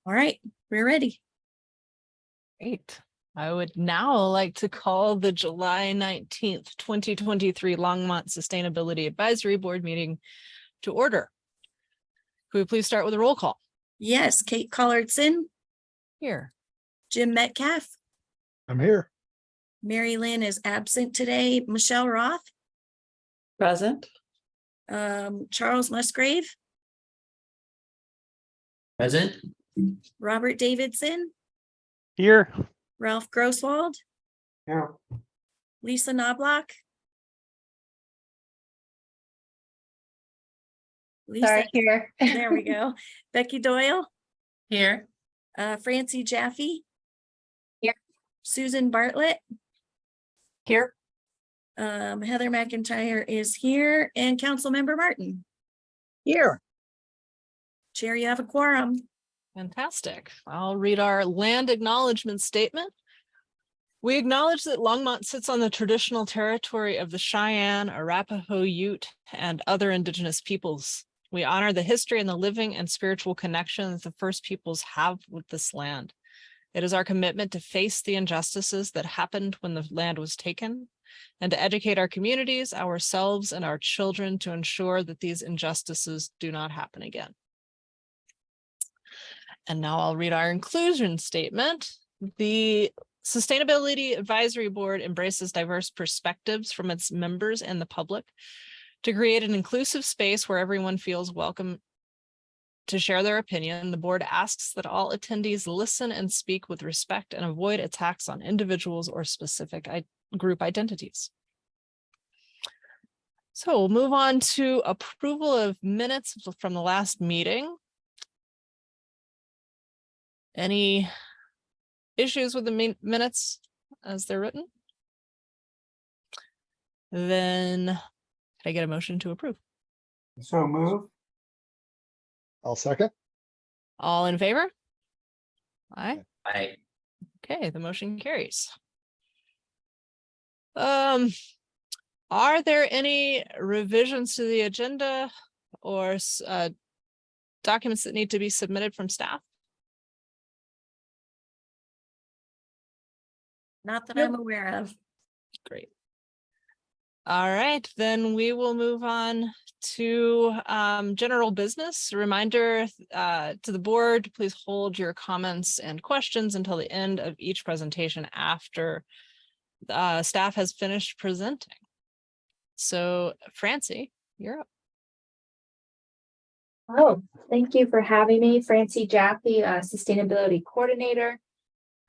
All right, we're ready. Great. I would now like to call the July 19th, 2023 Longmont Sustainability Advisory Board meeting to order. Could we please start with a roll call? Yes, Kate Collardson. Here. Jim Metcalf. I'm here. Mary Lynn is absent today. Michelle Roth. Present. Charles Musgrave. Present. Robert Davidson. Here. Ralph Grosswald. Here. Lisa Knobloch. Lisa, Sorry, here. there we go. Becky Doyle. Here. Francie Jaffe. Here. Susan Bartlett. Here. Heather McIntyre is here, and Councilmember Martin. Here. Chair, you have a quorum. Fantastic. I'll read our land acknowledgement statement. We acknowledge that Longmont sits on the traditional territory of the Cheyenne, Arapaho, Ute, and other indigenous peoples. We honor the history and the living and spiritual connections the First Peoples have with this land. It is our commitment to face the injustices that happened when the land was taken, and to educate our communities, ourselves, and our children to ensure that these injustices do not happen again. And now I'll read our inclusion statement. The Sustainability Advisory Board embraces diverse perspectives from its members and the public to create an inclusive space where everyone feels welcome to share their opinion. The board asks that all attendees listen and speak with respect and avoid attacks on individuals or specific group identities. So we'll move on to approval of minutes from the last meeting. Any issues with the minutes as they're written? Then can I get a motion to approve? So move. I'll second. All in favor? Aye. Aye. Okay, the motion carries. Are there any revisions to the agenda or documents that need to be submitted from staff? Not that I'm aware of. Great. All right, then we will move on to general business. A reminder to the board, please hold your comments and questions until the end of each presentation after staff has finished presenting. So Francie, you're up. Oh, thank you for having me. Francie Jaffe, Sustainability Coordinator.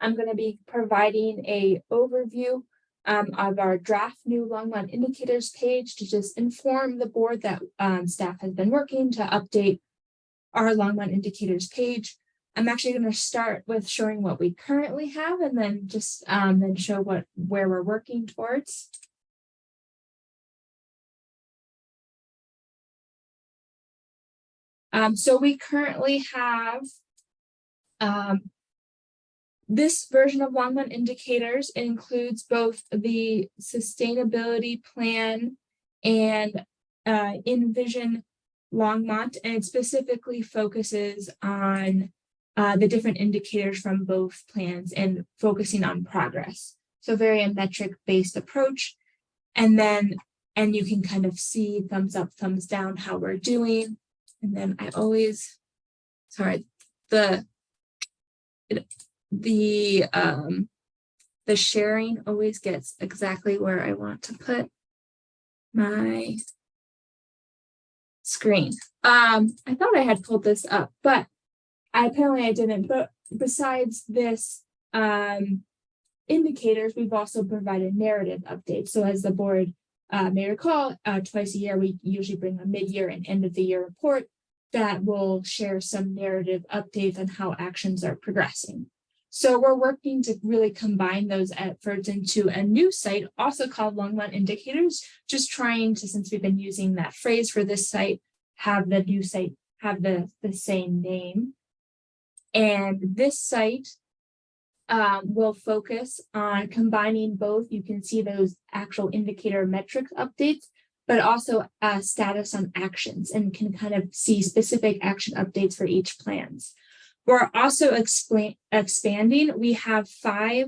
I'm going to be providing a overview of our draft new Longmont indicators page to just inform the board that staff has been working to update our Longmont indicators page. I'm actually going to start with showing what we currently have and then just then show where we're working towards. So we currently have this version of Longmont indicators. It includes both the sustainability plan and Envision Longmont, and it specifically focuses on the different indicators from both plans and focusing on progress. So very a metric-based approach. And you can kind of see thumbs up, thumbs down, how we're doing. And then I always, sorry, the sharing always gets exactly where I want to put my screen. I thought I had pulled this up, but apparently I didn't. But besides this indicators, we've also provided narrative updates. So as the board may recall, twice a year, we usually bring a mid-year and end of the year report that will share some narrative updates on how actions are progressing. So we're working to really combine those efforts into a new site, also called Longmont Indicators, just trying to, since we've been using that phrase for this site, have the new site have the same name. And this site will focus on combining both. You can see those actual indicator metrics updates, but also status on actions, and can kind of see specific action updates for each plans. We're also expanding. We have 5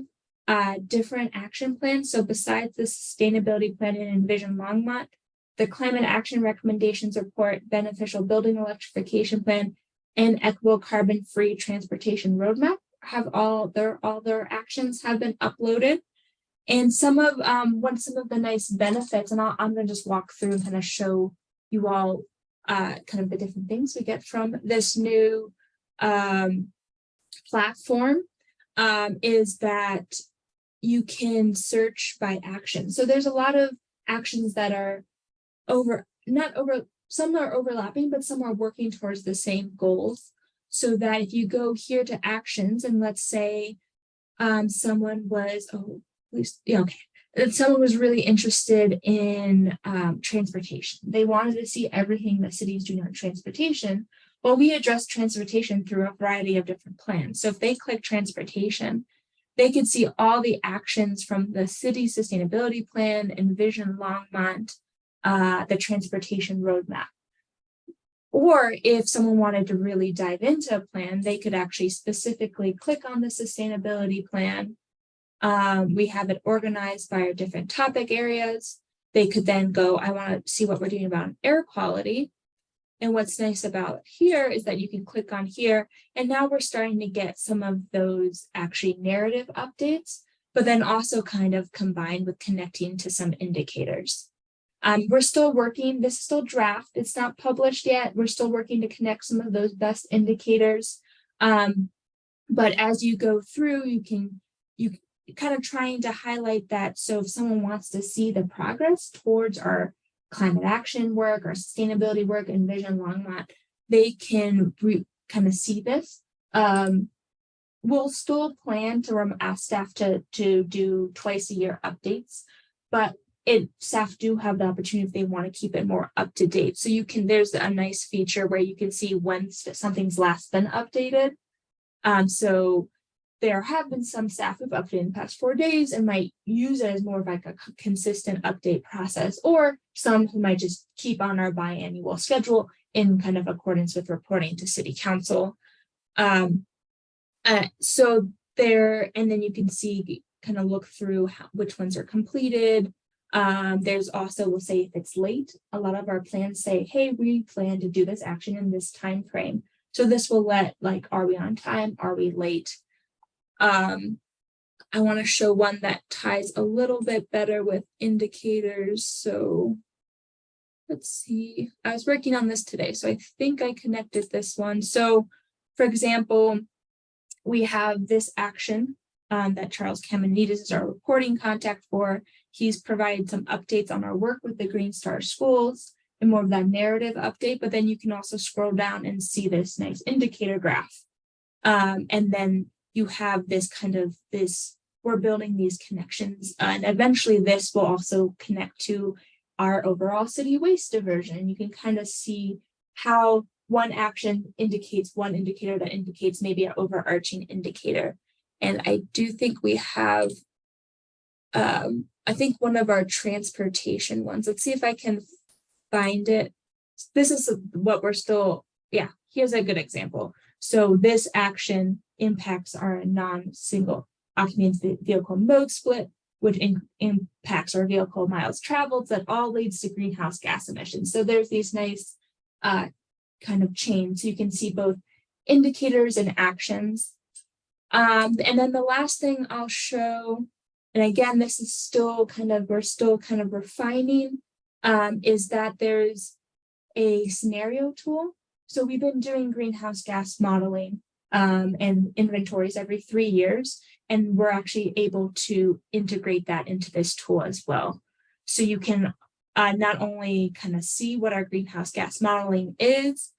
different action plans. So besides the sustainability plan and Envision Longmont, the climate action recommendations report, beneficial building electrification plan, and equitable carbon-free transportation roadmap have all their actions have been uploaded. And some of the nice benefits, and I'm going to just walk through and kind of show you all kind of the different things we get from this new platform, is that you can search by action. So there's a lot of actions that are some are overlapping, but some are working towards the same goals. So that if you go here to actions, and let's say someone was someone was really interested in transportation. They wanted to see everything the city's doing on transportation. Well, we address transportation through a variety of different plans. So if they click transportation, they could see all the actions from the city sustainability plan, Envision Longmont, the transportation roadmap. Or if someone wanted to really dive into a plan, they could actually specifically click on the sustainability plan. We have it organized by our different topic areas. They could then go, I want to see what we're doing about air quality. And what's nice about here is that you can click on here, and now we're starting to get some of those actually narrative updates, but then also kind of combined with connecting to some indicators. We're still working, this is still draft, it's not published yet. We're still working to connect some of those best indicators. But as you go through, you kind of trying to highlight that. So if someone wants to see the progress towards our climate action work, our sustainability work, Envision Longmont, they can kind of see this. We'll still plan to ask staff to do twice a year updates, but staff do have the opportunity if they want to keep it more up to date. So there's a nice feature where you can see when something's last been updated. So there have been some staff who've updated in the past 4 days and might use it as more of like a consistent update process, or some who might just keep on our biannual schedule in kind of accordance with reporting to City Council. So there, and then you can see, kind of look through which ones are completed. There's also, we'll say if it's late, a lot of our plans say, hey, we plan to do this action in this time frame. So this will let, like, are we on time? Are we late? I want to show one that ties a little bit better with indicators. So let's see, I was working on this today, so I think I connected this one. So for example, we have this action that Charles Kamenides is our reporting contact for. He's provided some updates on our work with the Green Star schools and more of that narrative update, but then you can also scroll down and see this nice indicator graph. And then you have this we're building these connections, and eventually this will also connect to our overall city waste diversion. You can kind of see how one action indicates one indicator that indicates maybe an overarching indicator. And I do think we have, I think one of our transportation ones, let's see if I can find it. This is what we're still, yeah, here's a good example. So this action impacts our non-single occupancy vehicle mode split, which impacts our vehicle miles traveled, that all leads to greenhouse gas emissions. So there's these nice kind of chains. So you can see both indicators and actions. And then the last thing I'll show, and again, this is still kind of, we're still kind of refining, is that there's a scenario tool. So we've been doing greenhouse gas modeling and inventories every 3 years, and we're actually able to integrate that into this tool as well. So you can not only kind of see what our greenhouse gas modeling is,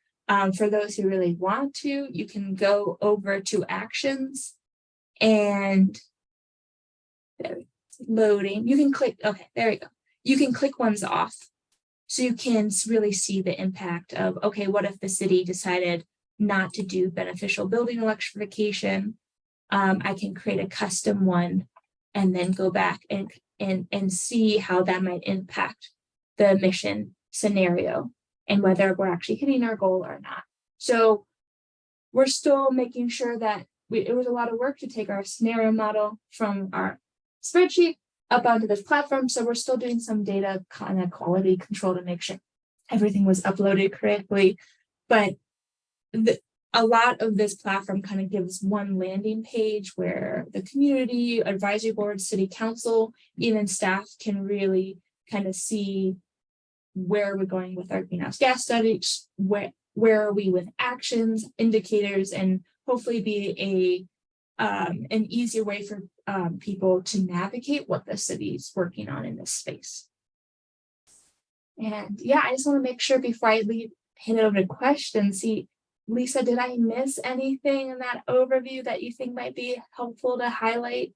for those who really want to, you can go over to actions and loading. You can click, okay, there we go. You can click ones off. So you can really see the impact of, okay, what if the city decided not to do beneficial building electrification? I can create a custom one and then go back and see how that might impact the mission scenario and whether we're actually hitting our goal or not. So we're still making sure that it was a lot of work to take our scenario model from our spreadsheet up onto this platform. So we're still doing some data kind of quality control to make sure everything was uploaded correctly. But a lot of this platform kind of gives one landing page where the community, advisory board, city council, even staff can really kind of see where we're going with our greenhouse gas studies, where are we with actions, indicators, and hopefully be an easier way for people to navigate what the city's working on in this space. And yeah, I just want to make sure before I hand it over to questions, see, Lisa, did I miss anything in that overview that you think might be helpful to highlight?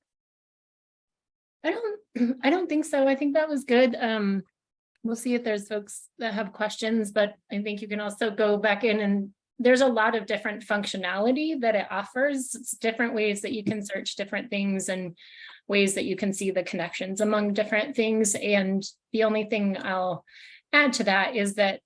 I don't think so. I think that was good. We'll see if there's folks that have questions, but I think you can also go back in, and there's a lot of different functionality that it offers. It's different ways that you can search different things and ways that you can see the connections among different things. And the only thing I'll add to that is that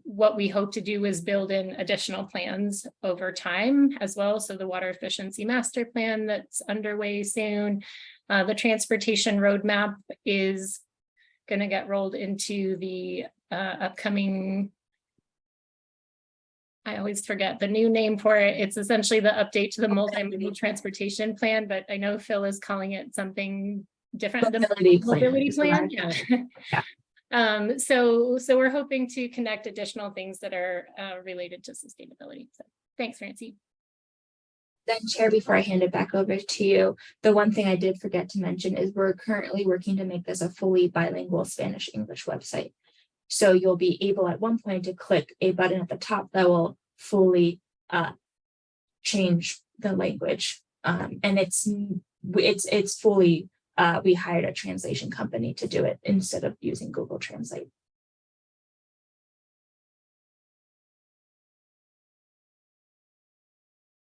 what we hope to do is build in additional plans over time as well. So the water efficiency master plan that's underway soon, the transportation roadmap is going to get rolled into the upcoming, I always forget the new name for it. It's essentially the update to the multimodal transportation plan, but I know Phil is calling it something different. Mobility The mobility plan. plan. Yeah. So we're hoping to connect additional things that are related to sustainability. So thanks, Francie. Then Chair, before I hand it back over to you, the one thing I did forget to mention is we're currently working to make this a fully bilingual Spanish-English website. So you'll be able at one point to click a button at the top that will fully change the language. And it's fully, we hired a translation company to do it instead of using Google Translate.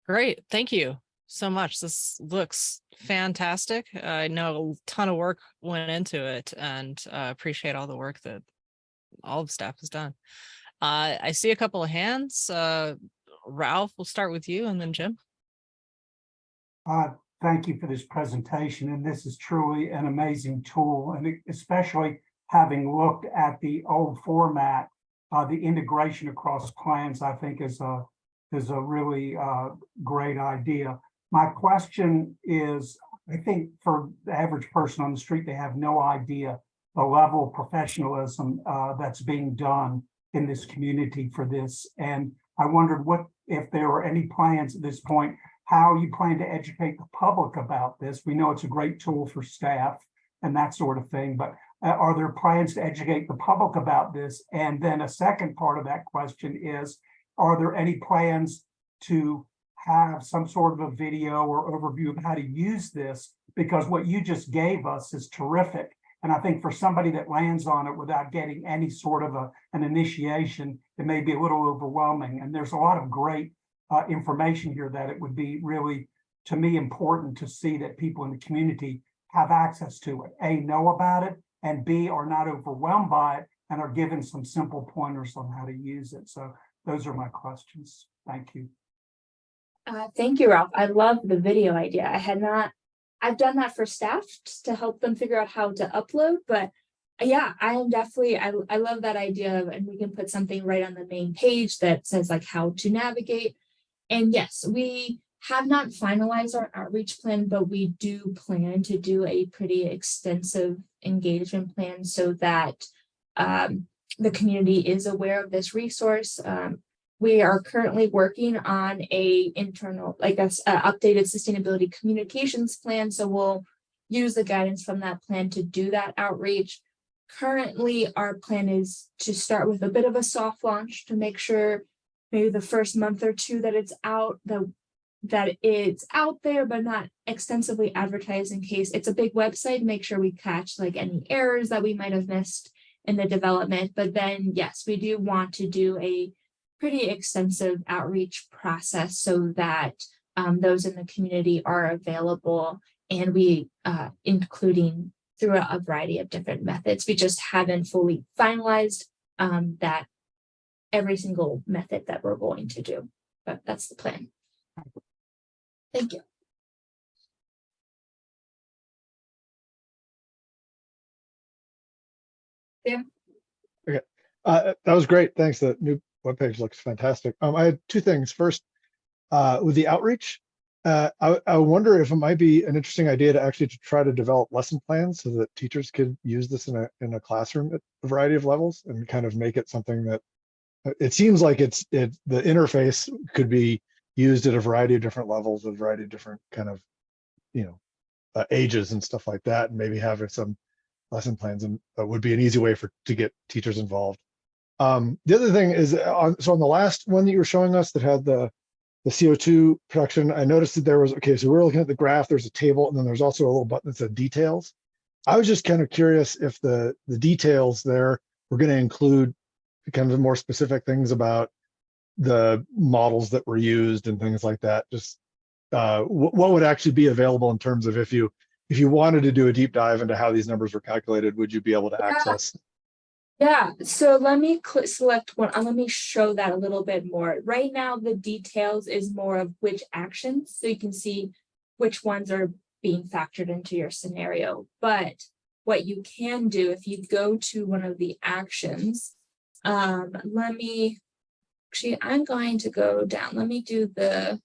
Great, thank you so much. This looks fantastic. I know a ton of work went into it, and appreciate all the work that all the staff has done. I see a couple of hands. Ralph, we'll start with you, and then Jim. Thank you for this presentation, and this is truly an amazing tool, and especially having looked at the old format, the integration across plans, I think is a really great idea. My question is, I think for the average person on the street, they have no idea the level of professionalism that's being done in this community for this. And I wondered if there were any plans at this point, how you plan to educate the public about this. We know it's a great tool for staff and that sort of thing, but are there plans to educate the public about this? And then a second part of that question is, are there any plans to have some sort of a video or overview of how to use this? Because what you just gave us is terrific. And I think for somebody that lands on it without getting any sort of an initiation, it may be a little overwhelming. And there's a lot of great information here that it would be really, to me, important to see that people in the community have access to it. A, know about it, and B, are not overwhelmed by it and are given some simple pointers on how to use it. So those are my questions. Thank you. Thank you, Ralph. I love the video idea. I've done that for staff to help them figure out how to upload, but yeah, I am definitely, I love that idea of, and we can put something right on the main page that says like how to navigate. And yes, we have not finalized our outreach plan, but we do plan to do a pretty extensive engagement plan so that the community is aware of this resource. We are currently working on a internal, updated sustainability communications plan. So we'll use the guidance from that plan to do that outreach. Currently, our plan is to start with a bit of a soft launch to make sure maybe the first month or two that it's out, that it's out there, but not extensively advertised in case it's a big website, make sure we catch like any errors that we might have missed in the development. But then, yes, we do want to do a pretty extensive outreach process so that those in the community are available, and we including through a variety of different methods. We just haven't fully finalized that every single method that we're going to do. but that's the plan. Thank you. That was great. Thanks. The new webpage looks fantastic. I had two things. First, with the outreach, I wonder if it might be an interesting idea to actually try to develop lesson plans so that teachers could use this in a classroom at a variety of levels and kind of make it something that it seems like the interface could be used at a variety of different levels, a variety of different kind of, ages and stuff like that, and maybe having some lesson plans and would be an easy way to get teachers involved. The other thing is on the last one that you were showing us that had the CO2 production, I noticed that there was, so we're looking at the graph, there's a table, and then there's also a little button that said details. I was just kind of curious if the details there were going to include kind of more specific things about the models that were used and things like that. Just what would actually be available in terms of if you wanted to do a deep dive into how these numbers were calculated, would you be able to access? Yeah, so let me select one. Let me show that a little bit more. Right now, the details is more of which actions, so you can see which ones are being factored into your scenario. But what you can do if you go to one of the actions, I'm going to go down. Let me do the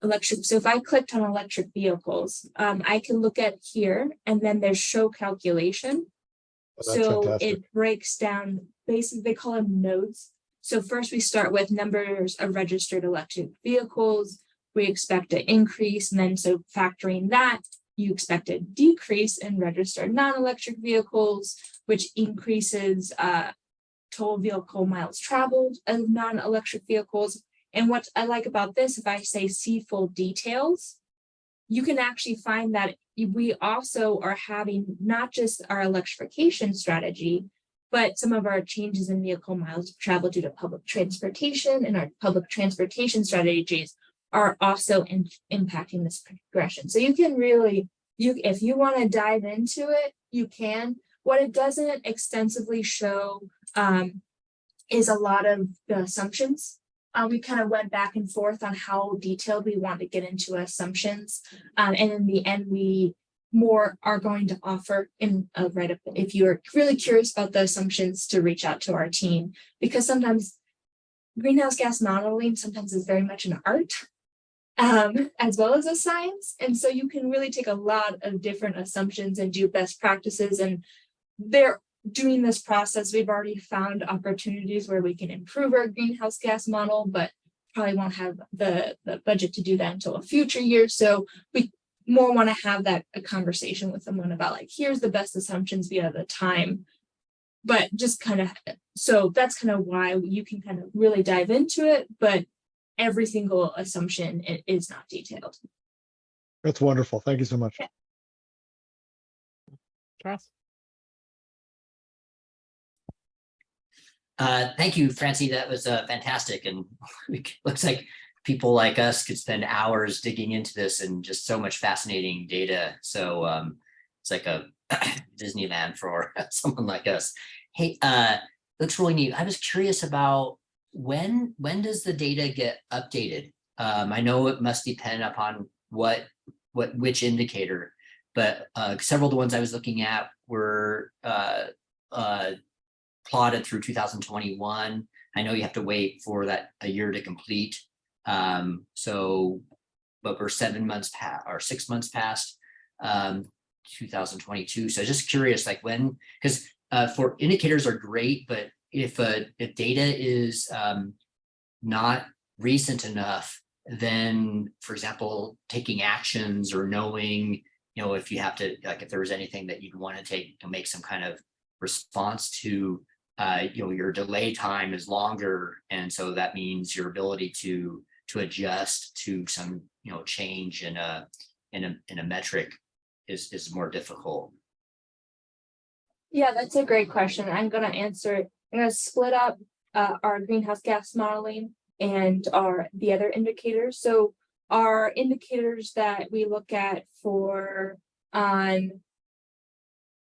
electric. So if I clicked on electric vehicles, I can look at here, and then there's show calculation. So fantastic. it breaks down, basically they call them nodes. So first we start with numbers of registered electric vehicles. We expect an increase, and then so factoring that, you expect a decrease in registered non-electric vehicles, which increases total vehicle miles traveled of non-electric vehicles. And what I like about this, if I say see full details, you can actually find that we also are having not just our electrification strategy, but some of our changes in vehicle miles traveled due to public transportation, and our public transportation strategies are also impacting this progression. So you can really, if you want to dive into it, you can. What it doesn't extensively show is a lot of the assumptions. We kind of went back and forth on how detailed we want to get into assumptions. And in the end, we more are going to offer in a write-up if you're really curious about the assumptions to reach out to our team, because sometimes greenhouse gas modeling sometimes is very much an art as well as a science. And so you can really take a lot of different assumptions and do best practices. And they're doing this process, we've already found opportunities where we can improve our greenhouse gas model, but probably won't have the budget to do that until a future year. So we more want to have that a conversation with someone about like, here's the best assumptions via the time. But just kind of, so that's kind of why you can kind of really dive into it, but every single assumption is not detailed. That's wonderful. Thank you so much. Charles? Thank you, Francie. That was fantastic. And it looks like people like us could spend hours digging into this and just so much fascinating data. So it's like a Disneyland for someone like us. Hey, looks really neat. I was curious about when does the data get updated? I know it must depend upon which indicator, but several of the ones I was looking at were plotted through 2021. I know you have to wait for that a year to complete. But we're 7 months past or 6 months past 2022. So just curious, like when, because for indicators are great, but if data is not recent enough, then for example, taking actions or knowing, if you have to, like if there was anything that you'd want to take to make some kind of response to, your delay time is longer. And so that means your ability to adjust to some, change in a metric is more difficult. Yeah, that's a great question. I'm going to answer it. I'm going to split up our greenhouse gas modeling and the other indicators. So our indicators that we look at for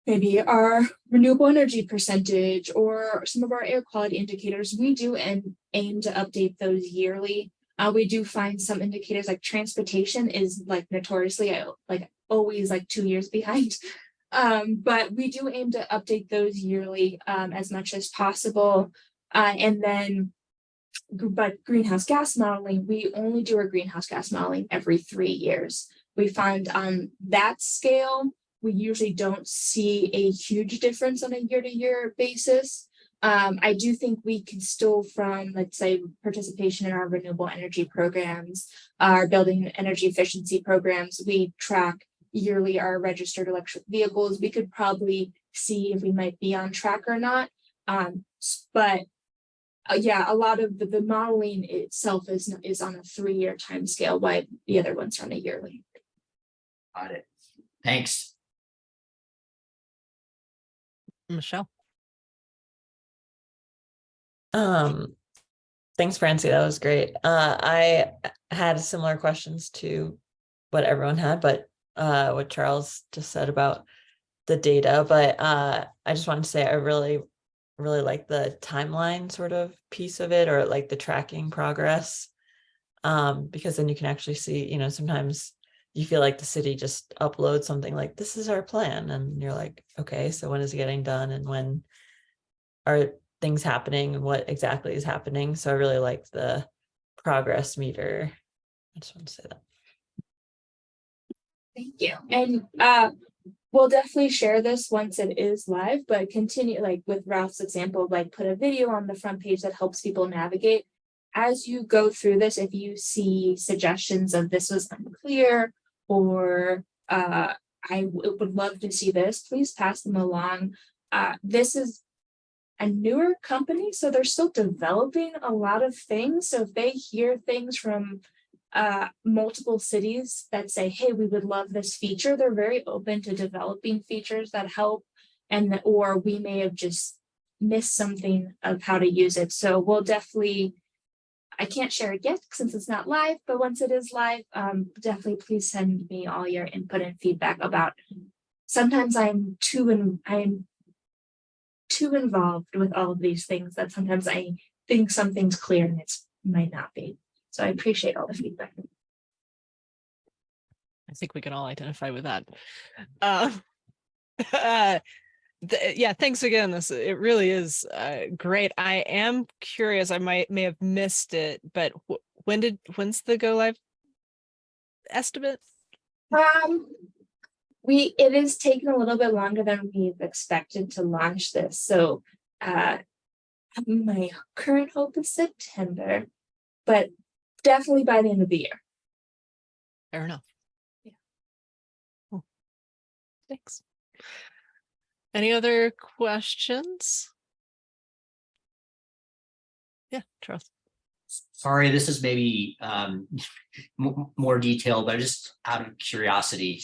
maybe our renewable energy percentage or some of our air quality indicators, we do aim to update those yearly. We do find some indicators like transportation is like notoriously like always like 2 years behind. But we do aim to update those yearly as much as possible. And then, but greenhouse gas modeling, we only do our greenhouse gas modeling every 3 years. We find on that scale, we usually don't see a huge difference on a year-to-year basis. I do think we can still, from let's say participation in our renewable energy programs, our building energy efficiency programs, we track yearly our registered electric vehicles. We could probably see if we might be on track or not. But yeah, a lot of the modeling itself is on a 3-year time scale, while the other ones are on a yearly. Got it. Thanks. Michelle. Thanks, Francie. That was great. I had similar questions to what everyone had, but what Charles just said about the data. But I just wanted to say I really like the timeline sort of piece of it, or like the tracking progress, because then you can actually see, you know, sometimes you feel like the city just uploads something like, this is our plan, and you're like, okay, so when is it getting done, and when are things happening, and what exactly is happening? So I really like the progress meter. I just want to say that. Thank you. And we'll definitely share this once it is live, but continue, like with Ralph's example, like put a video on the front page that helps people navigate. As you go through this, if you see suggestions of this was unclear, or I would love to see this, please pass them along. This is a newer company, so they're still developing a lot of things. So if they hear things from multiple cities that say, hey, we would love this feature, they're very open to developing features that help, and or we may have just missed something of how to use it. So we'll definitely, I can't share it yet since it's not live, but once it is live, definitely please send me all your input and feedback about. Sometimes I'm too involved with all of these things that sometimes I think something's clear and it might not be. So I appreciate all the feedback. I think we can all identify with that. Yeah, thanks again. It really is great. I am curious, I may have missed it, but when's the go live estimate? It is taking a little bit longer than we've expected to launch this. So my current hope is September, but definitely by the end of the year. Fair enough. Yeah. Cool. Thanks. Any other questions? Yeah, Charles. Sorry, this is maybe more detailed, but just out of curiosity,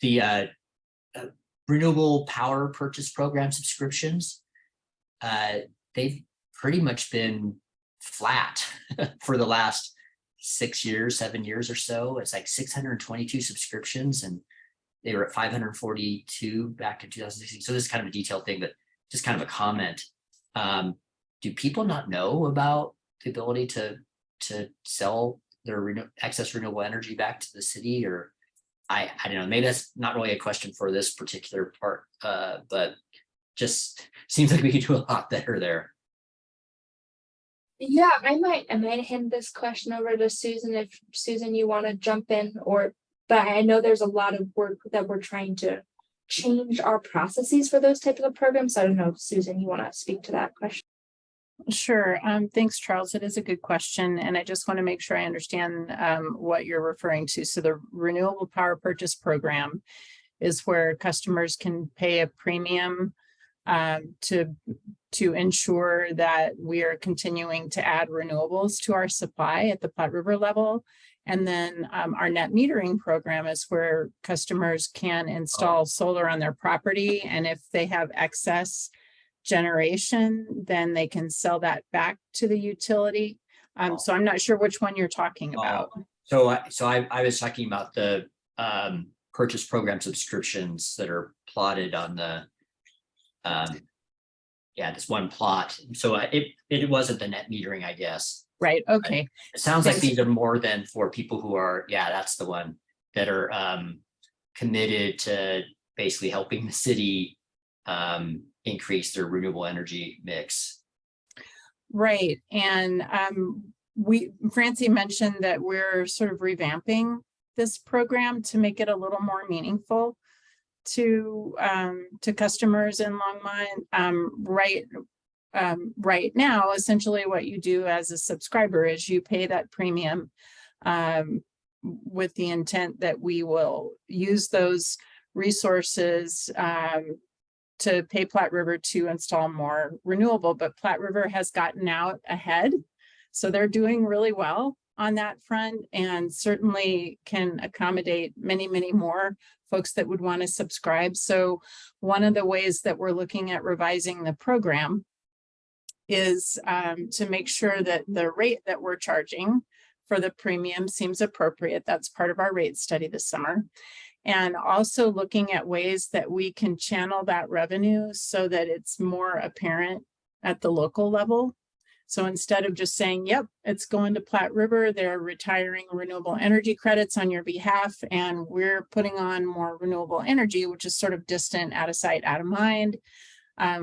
the renewable power purchase program subscriptions, they've pretty much been flat for the last 6 years, 7 years or so. It's like 622 subscriptions, and they were at 542 back in 2016. So this is kind of a detailed thing, but just kind of a comment. Do people not know about the ability to sell their excess renewable energy back to the city? Or I don't know, maybe that's not really a question for this particular part, but just seems like we could do a lot better there. Yeah, I might hand this question over to Susan if Susan, you want to jump in, but I know there's a lot of work that we're trying to change our processes for those types of programs. So I don't know if Susan, you want to speak to that question. Sure. Thanks, Charles. It is a good question. And I just want to make sure I understand what you're referring to. So the renewable power purchase program is where customers can pay a premium to ensure that we are continuing to add renewables to our supply at the Platte River level. And then our net metering program is where customers can install solar on their property. And if they have excess generation, then they can sell that back to the utility. So I'm not sure which one you're talking about. So I was talking about the purchase program subscriptions that are plotted on the this one plot. So it wasn't the net metering, I guess. Right, okay. It sounds like Thanks. these are more than for people who are, that's the one, that are committed to basically helping the city increase their renewable energy mix. Right, and Francie mentioned that we're sort of revamping this program to make it a little more meaningful to customers in Longmont. Right now, essentially what you do as a subscriber is you pay that premium with the intent that we will use those resources to pay Platte River to install more renewable, but Platte River has gotten out ahead. So they're doing really well on that front and certainly can accommodate many, many more folks that would want to subscribe. So one of the ways that we're looking at revising the program is to make sure that the rate that we're charging for the premium seems appropriate. That's part of our rate study this summer. And also looking at ways that we can channel that revenue so that it's more apparent at the local level. So instead of just saying, yep, it's going to Platte River, they're retiring renewable energy credits on your behalf, and we're putting on more renewable energy, which is sort of distant, out of sight, out of mind.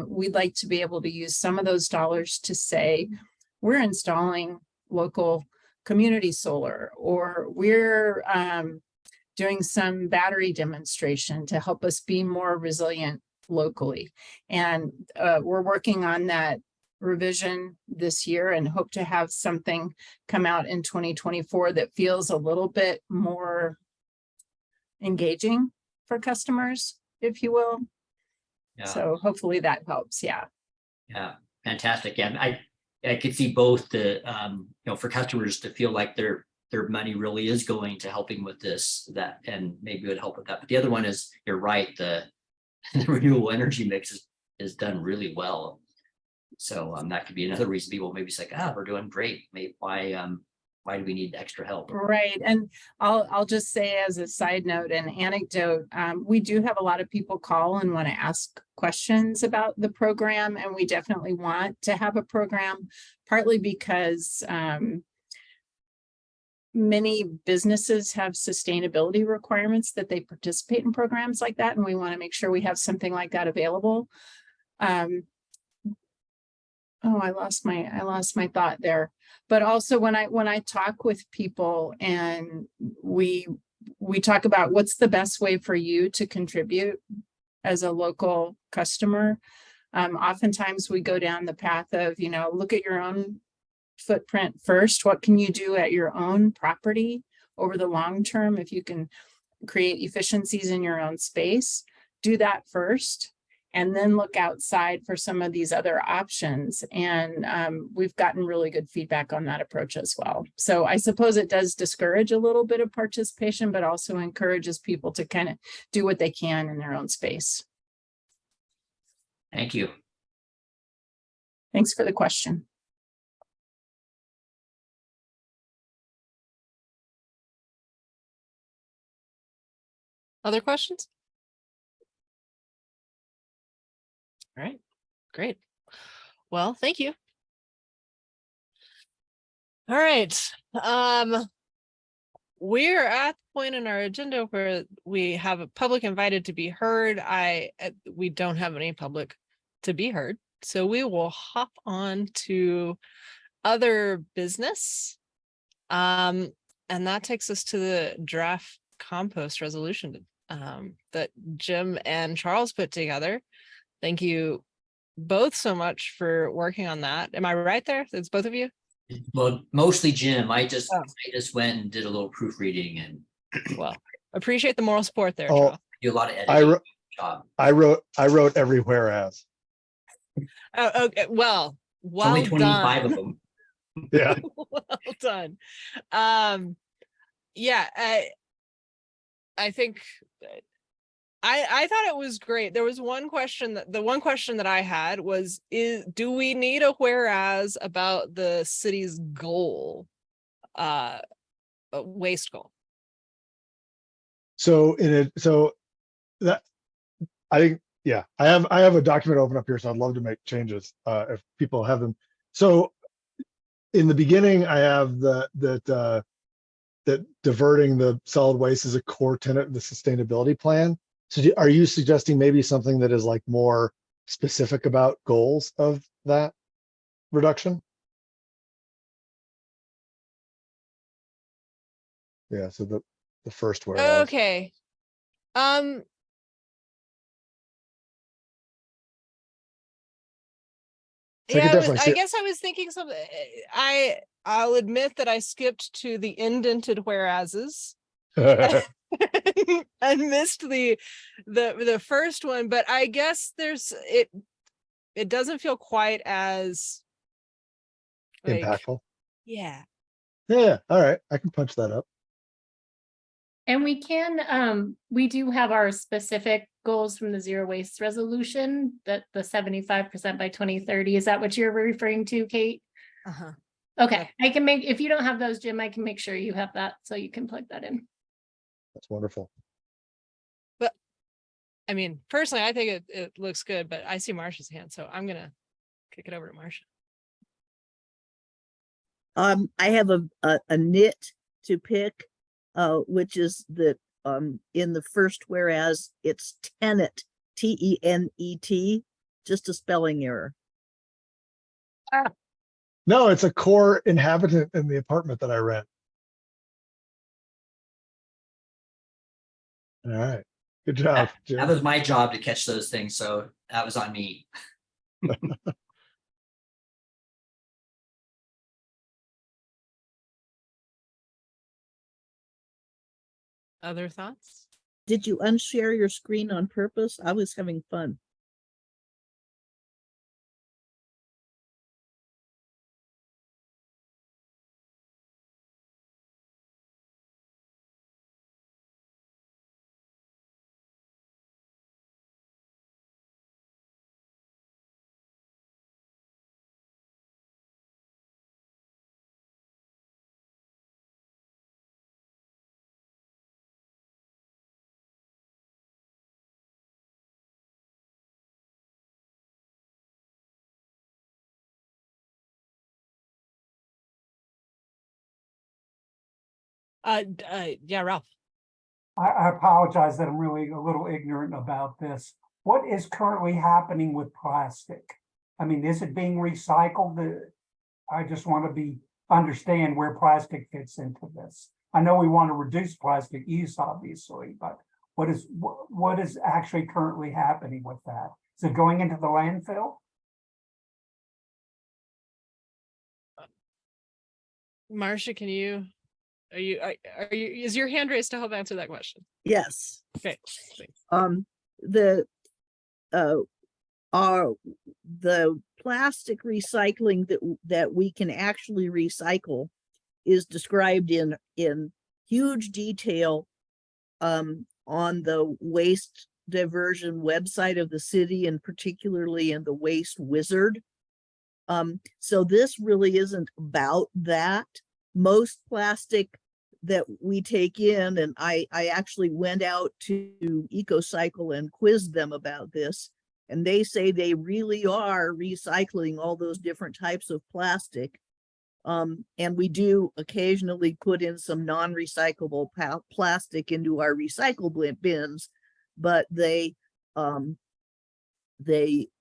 We'd like to be able to use some of those dollars to say, we're installing local community solar, or we're doing some battery demonstration to help us be more resilient locally. And we're working on that revision this year and hope to have something come out in 2024 that feels a little bit more engaging for customers, if you will. Yeah. So hopefully that helps. Yeah. Yeah, fantastic. Yeah, I could see both the for customers to feel like their money really is going to helping with that, and maybe it would help with that. But the other one is, you're right, the renewable energy mix is done really well. So that could be another reason people maybe say, we're doing great. Maybe why do we need extra help? Right. And I'll just say as a side note and anecdote, we do have a lot of people call and want to ask questions about the program. And we definitely want to have a program, partly because many businesses have sustainability requirements that they participate in programs like that. And we want to make sure we have something like that available. I lost my thought there. But also when I talk with people and we talk about what's the best way for you to contribute as a local customer, oftentimes we go down the path of, look at your own footprint first. What can you do at your own property over the long term? If you can create efficiencies in your own space, do that first. And then look outside for some of these other options. And we've gotten really good feedback on that approach as well. So I suppose it does discourage a little bit of participation, but also encourages people to kind of do what they can in their own space. Thank you. Thanks for the question. Other questions? All right, great. Well, thank you. All right. We're at the point in our agenda where we have a public invited to be heard. We don't have any public to be heard, so we will hop on to other business. And that takes us to the draft compost resolution that Jim and Charles put together. Thank you both so much for working on that. Am I right there? It's both of you? Well, mostly Jim. I just went and did a little proofreading and Well, appreciate the moral support there, Oh, Charles. do a lot of editing. I wrote every whereas. Oh, okay. Well, well Only 25 done. of them. Yeah. Well done. Yeah, I think I thought it was great. There was one question that I had was, do we need a whereas about the city's goal, waste goal? So so that, I think, yeah, I have a document open up here, so I'd love to make changes if people have them. So in the beginning, I have that diverting the solid waste is a core tenet of the sustainability plan. So are you suggesting maybe something that is like more specific about goals of that reduction? Yeah, so the first whereas. Okay. So I could Yeah, definitely I see guess I was thinking something. I'll admit that I skipped to the indented whereases it. and missed the first one, but I guess it doesn't feel quite as like, Impactful. yeah. Yeah, all right, I can punch that up. And we do have our specific goals from the zero waste resolution, that the 75% by 2030. Is that what you're referring to, Kate? Uh-huh. Okay, I can make, if you don't have those, Jim, I can make sure you have that, so you can plug that in. That's wonderful. I mean, personally, I think it looks good, but I see Marcia's hand, so I'm gonna kick it over to Marcia. I have a nit to pick, which is that in the first whereas it's tenet, T-E-N-E-T, just a spelling error. No, it's a core inhabitant in the apartment that I rent. All right, good job, That Jim. was my job to catch those things, so that was on me. Other thoughts? Did you unshare your screen on purpose? I was having fun. Yeah, Ralph. I apologize that I'm really a little ignorant about this. What is currently happening with plastic? I mean, is it being recycled? I just want to understand where plastic fits into this. I know we want to reduce plastic use, obviously, but what is actually currently happening with that? Is it going into the landfill? Marcia, is your hand raised to help answer that question? Yes. Okay, thanks. The plastic recycling that we can actually recycle is described in huge detail on the waste diversion website of the city, and particularly in the Waste Wizard. So this really isn't about that. Most plastic that we take in, and I actually went out to EcoCycle and quizzed them about this, and they say they really are recycling all those different types of plastic. And we do occasionally put in some non-recyclable plastic into our recycle bins, but they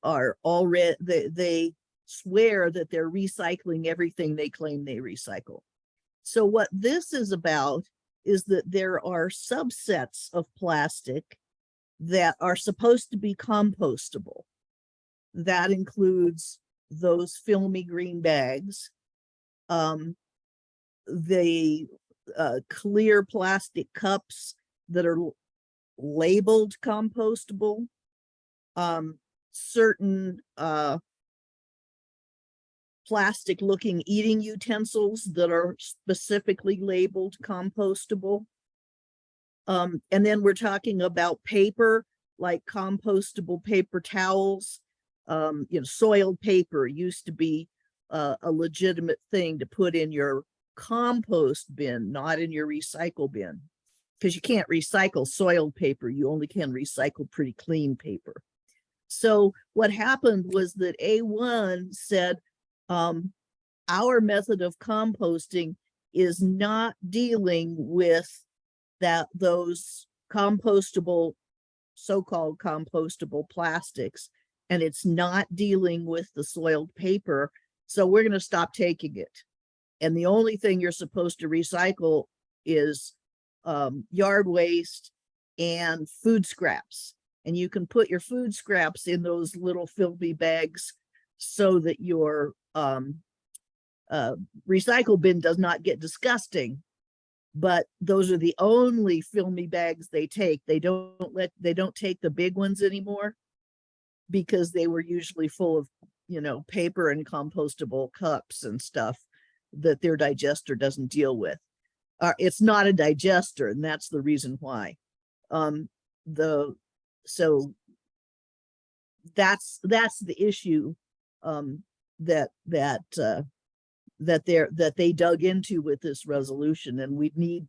are already, they swear that they're recycling everything they claim they recycle. So what this is about is that there are subsets of plastic that are supposed to be compostable. That includes those filmy green bags, the clear plastic cups that are labeled compostable, certain plastic looking eating utensils that are specifically labeled compostable. And then we're talking about paper, like compostable paper towels. Soiled paper used to be a legitimate thing to put in your compost bin, not in your recycle bin. because you can't recycle soiled paper. You only can recycle pretty clean paper. So what happened was that A1 said, our method of composting is not dealing with those compostable, so-called compostable plastics, and it's not dealing with the soiled paper. So we're going to stop taking it. And the only thing you're supposed to recycle is yard waste and food scraps. And you can put your food scraps in those little filthy bags so that your recycle bin does not get disgusting. But those are the only filmy bags they take. They don't take the big ones anymore, because they were usually full of, paper and compostable cups and stuff that their digester doesn't deal with. It's not a digester, and that's the reason why. So that's the issue that they dug into with this resolution, and we'd need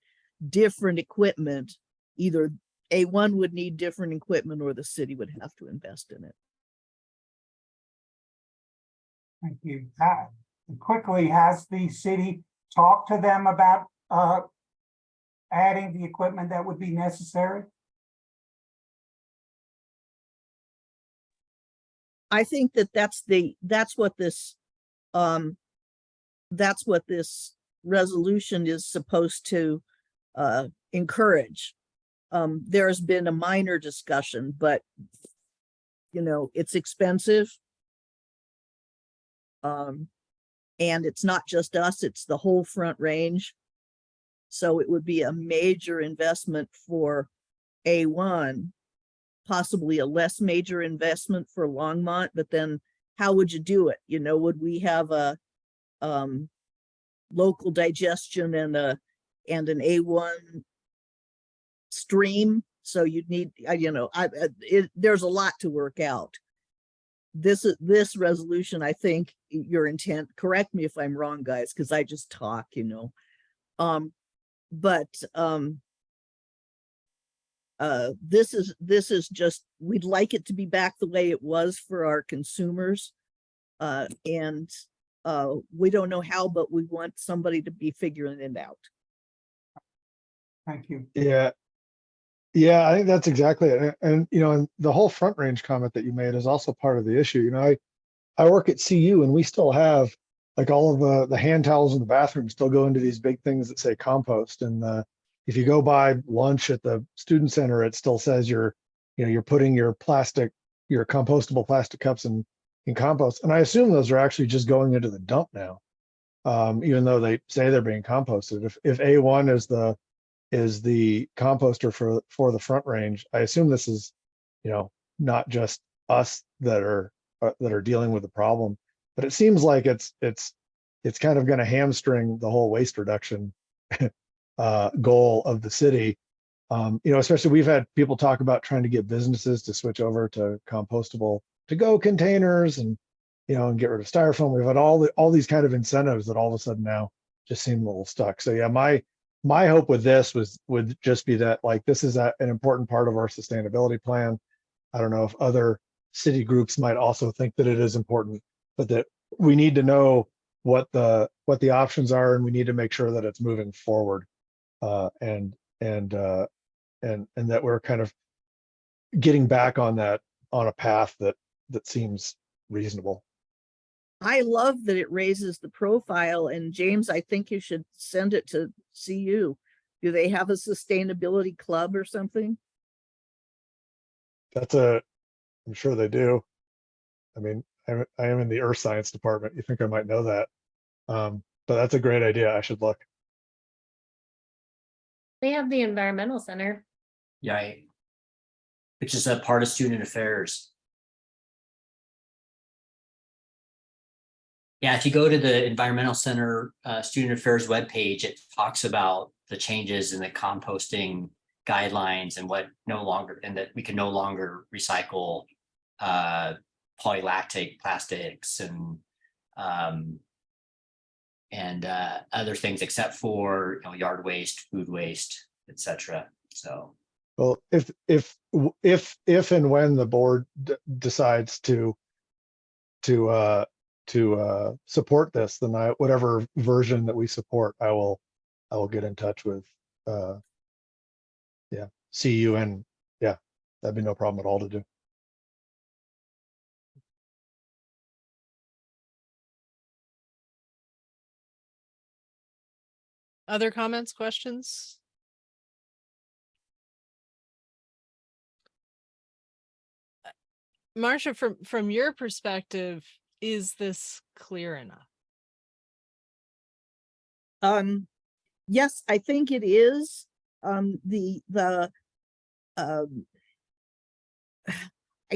different equipment. Either A1 would need different equipment, or the city would have to invest in it. Thank you. Quickly, has the city talked to them about adding the equipment that would be necessary? I think that's what this resolution is supposed to encourage. There's been a minor discussion, but it's expensive. And it's not just us, it's the whole Front Range. So it would be a major investment for A1, possibly a less major investment for Longmont, but then how would you do it? Would we have a local digestion and an A1 stream? So you'd need, there's a lot to work out. This resolution, I think your intent, correct me if I'm wrong, guys, because I just talk, this is just, we'd like it to be back the way it was for our consumers. And we don't know how, but we want somebody to be figuring it out. Thank you. Yeah, I think that's exactly it. And the whole Front Range comment that you made is also part of the issue. I work at CU, and we still have like all of the hand towels in the bathroom still go into these big things that say compost. And if you go buy lunch at the student center, it still says you're putting your compostable plastic cups in compost. And I assume those are actually just going into the dump now, even though they say they're being composted. If A1 is the composter for the Front Range, I assume this is, not just us that are dealing with the problem, but it seems like it's kind of going to hamstring the whole waste reduction goal of the city. Especially we've had people talk about trying to get businesses to switch over to compostable to-go containers and get rid of styrofoam. We've had all these kind of incentives that all of a sudden now just seem a little stuck. So yeah, my hope with this would just be that, like, this is an important part of our sustainability plan. I don't know if other city groups might also think that it is important, but that we need to know what the options are, and we need to make sure that it's moving forward, and that we're kind of getting back on a path that seems reasonable. I love that it raises the profile, and James, I think you should send it to CU. Do they have a sustainability club or something? I'm sure they do. I mean, I am in the earth science department. You think I might know that. But that's a great idea. I should look. They have the environmental center. Yeah, which is a part of student affairs. Yeah, if you go to the Environmental Center Student Affairs webpage, it talks about the changes in the composting guidelines and that we can no longer recycle polylactic plastics and other things except for yard waste, food waste, etc. So, Well, if and when the board decides to support this, then whatever version that we support, I will get in touch with CU, and yeah, that'd be no problem at all to do. Other comments, questions? Marcia, from your perspective, is this clear enough? Yes, I think it is. I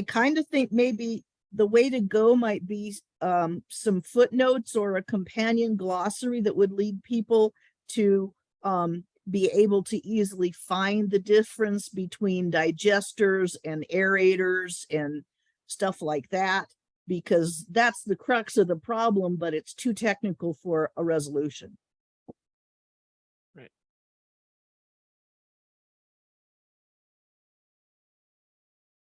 kind of think maybe the way to go might be some footnotes or a companion glossary that would lead people to be able to easily find the difference between digesters and aerators and stuff like that, because that's the crux of the problem, but it's too technical for a resolution. Right.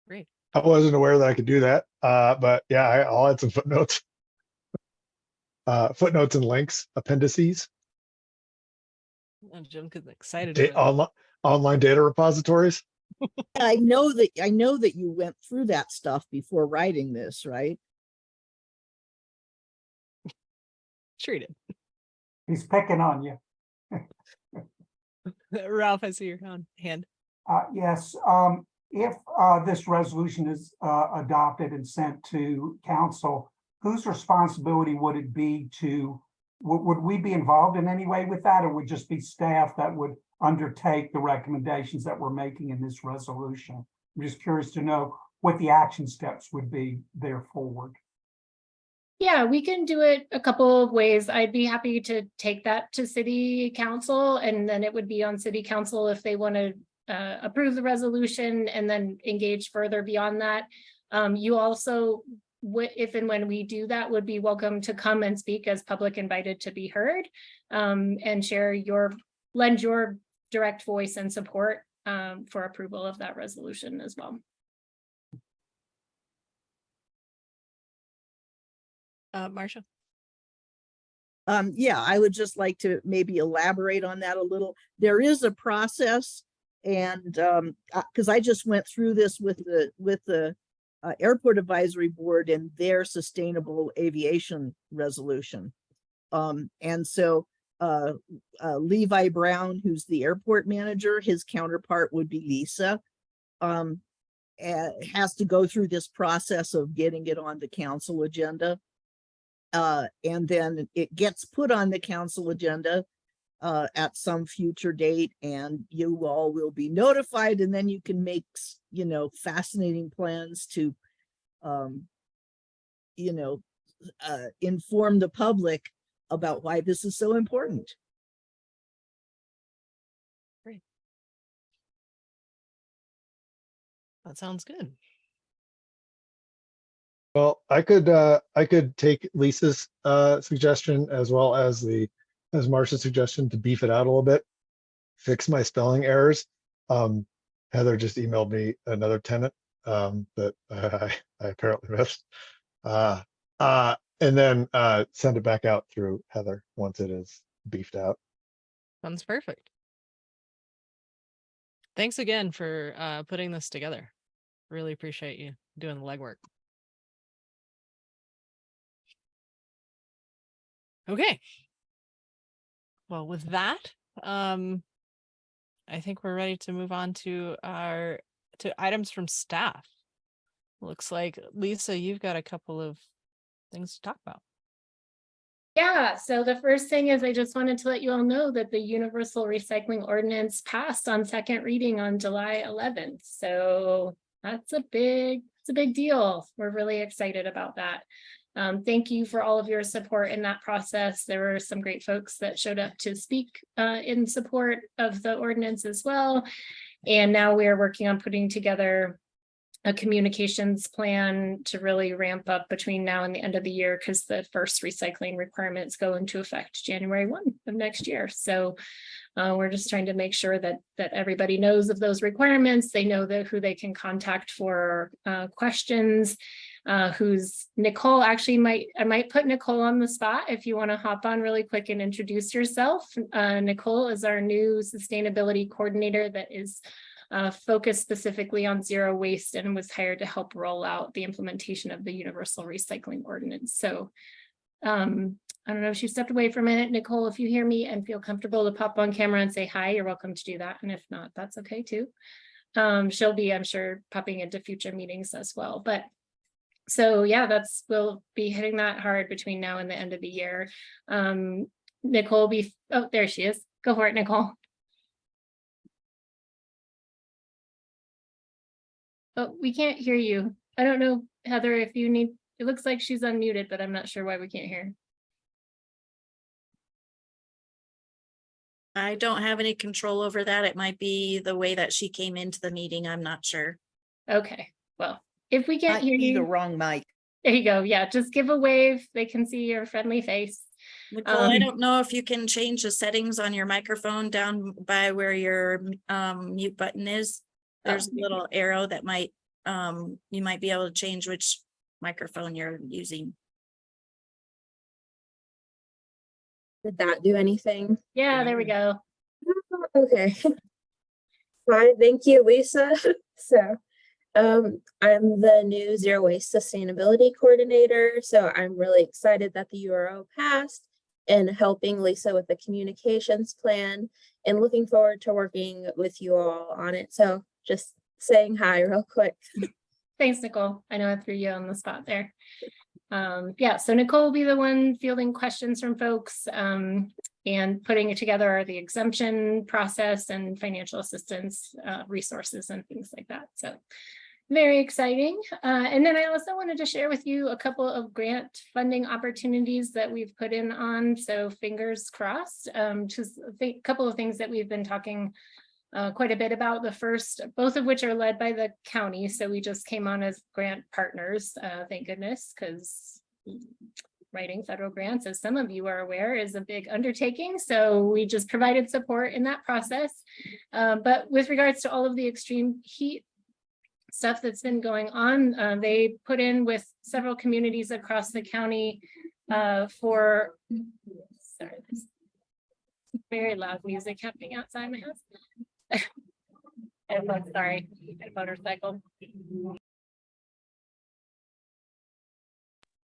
Great. I wasn't aware that I could do that, but yeah, I'll add some footnotes. Footnotes and links, appendices, And Jim gets excited about it. online data repositories. I know that you went through that stuff before writing this, right? Sure he did. He's picking on you. Ralph, I see your hand. Yes, if this resolution is adopted and sent to council, whose responsibility would it be to, would we be involved in any way with that, or would just be staff that would undertake the recommendations that we're making in this resolution? I'm just curious to know what the action steps would be there forward. Yeah, we can do it a couple of ways. I'd be happy to take that to city council, and then it would be on city council if they want to approve the resolution and then engage further beyond that. You also, if and when we do that, would be welcome to come and speak as public invited to be heard, and lend your direct voice and support for approval of that resolution as well. Marcia? Yeah, I would just like to maybe elaborate on that a little. There is a process, and because I just went through this with the Airport Advisory Board and their sustainable aviation resolution. And so Levi Brown, who's the airport manager, his counterpart would be Lisa, has to go through this process of getting it on the council agenda. And then it gets put on the council agenda at some future date, and you all will be notified, and then you can make, fascinating plans to, inform the public about why this is so important. Great. That sounds good. Well, I could take Lisa's suggestion as well as Marcia's suggestion to beef it out a little bit, fix my spelling errors. Heather just emailed me another tenant that I apparently missed, and then send it back out through Heather once it is beefed out. Sounds perfect. Thanks again for putting this together. Really appreciate you doing the legwork. Okay. Well, with that, I think we're ready to move on to items from staff. Looks like, Lisa, you've got a couple of things to talk about. Yeah, so the first thing is I just wanted to let you all know that the Universal Recycling Ordinance passed on second reading on July 11th. So that's a big deal. We're really excited about that. Thank you for all of your support in that process. There were some great folks that showed up to speak in support of the ordinance as well. And now we are working on putting together a communications plan to really ramp up between now and the end of the year, because the first recycling requirements go into effect January 1 of next year. So we're just trying to make sure that everybody knows of those requirements. They know who they can contact for questions. Who's Nicole? Actually, I might put Nicole on the spot if you want to hop on really quick and introduce yourself. Nicole is our new sustainability coordinator that is focused specifically on zero waste and was hired to help roll out the implementation of the universal recycling ordinance. So I don't know if she stepped away for a minute. Nicole, if you hear me and feel comfortable to pop on camera and say hi, you're welcome to do that. And if not, that's okay too. She'll be, I'm sure, popping into future meetings as well. But so yeah, we'll be hitting that hard between now and the end of the year. Nicole oh, there she is. Go for it, Nicole. Oh, we can't hear you. I don't know, Heather, if you need, it looks like she's unmuted, but I'm not sure why we can't hear. I don't have any control over that. It might be the way that she came into the meeting. I'm not sure. Okay, well, if we can't Might hear be the you, wrong mic. there you go. Yeah, just give a wave. They can see your friendly face. Nicole, I don't know if you can change the settings on your microphone down by where your mute button is. There's a little arrow that might, you might be able to change which microphone you're using. Did that do anything? Yeah, there we go. Okay. Hi, thank you, Lisa. So, I'm the new Zero Waste Sustainability Coordinator. So I'm really excited that the URO passed and helping Lisa with the communications plan and looking forward to working with you all on it. So just saying hi real quick. Thanks, Nicole. I know I threw you on the spot there. Yeah, so Nicole will be the one fielding questions from folks and putting together the exemption process and financial assistance resources and things like that. So very exciting. And then I also wanted to share with you a couple of grant funding opportunities that we've put in on. So fingers crossed. Just a couple of things that we've been talking quite a bit about. The first, both of which are led by the county. So we just came on as grant partners, thank goodness, because writing federal grants, as some of you are aware, is a big undertaking. So we just provided support in that process. But with regards to all of the extreme heat stuff that's been going on, they put in with several communities across the county for, sorry, there's very loud music happening outside my house. I'm sorry, a motorcycle.